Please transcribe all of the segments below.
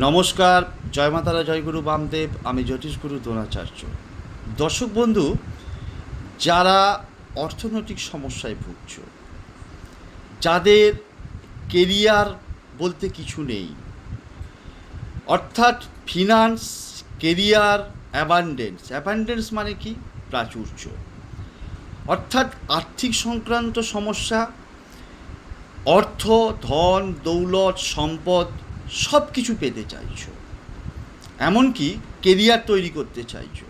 নমস্কার, জয় মাতারা, জয়গুরু বামদেব। আমি জ্যোতিষগুরু দ্রোণাচার্য। দর্শক বন্ধু, যারা অর্থনৈতিক সমস্যায় ভুগছ, যাদের কেরিয়ার বলতে কিছু নেই, অর্থাৎ ফিনান্স, কেরিয়ার, অ্যাবান্ডেন্স মানে কি? প্রাচুর্য। অর্থাৎ আর্থিক সংক্রান্ত সমস্যা, অর্থ, ধন, দৌলত, সম্পদ সব কিছু পেতে চাইছো, এমনকি কেরিয়ার তৈরি করতে চাইছো,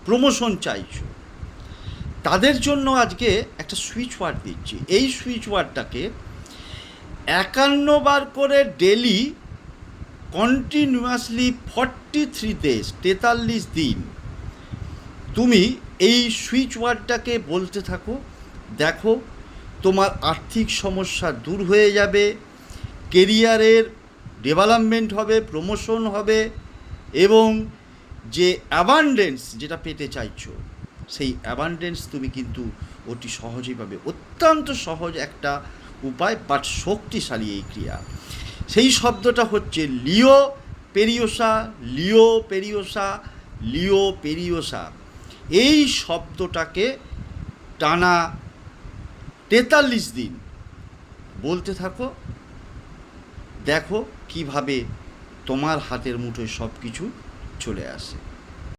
প্রমোশন চাইছো, তাদের জন্য আজকে একটা সুইচ ওয়ার্ড দিচ্ছি। এই সুইচ ওয়ার্ডটাকে 51 বার করে ডেলি কন্টিনিউয়াসলি 43 ডেজ, 43 দিন তুমি এই সুইচ ওয়ার্ডটাকে বলতে থাকো। দেখো, তোমার আর্থিক সমস্যা দূর হয়ে যাবে, কেরিয়ারের ডেভেলপমেন্ট হবে, প্রমোশন হবে, এবং যে অ্যাবান্ডেন্স যেটা পেতে চাইছো, সেই অ্যাবান্ডেন্স তুমি কিন্তু অতি সহজেই পাবে। অত্যন্ত সহজ একটা উপায়, বাট শক্তিশালী এই ক্রিয়া। সেই শব্দটা হচ্ছে লিও পেরিওসা। লিও পেরিওসা, লিও পেরিওসা। এই শব্দটাকে টানা 43 দিন বলতে থাকো। দেখো কিভাবে তোমার হাতের মুঠোয় সব কিছু চলে আসে।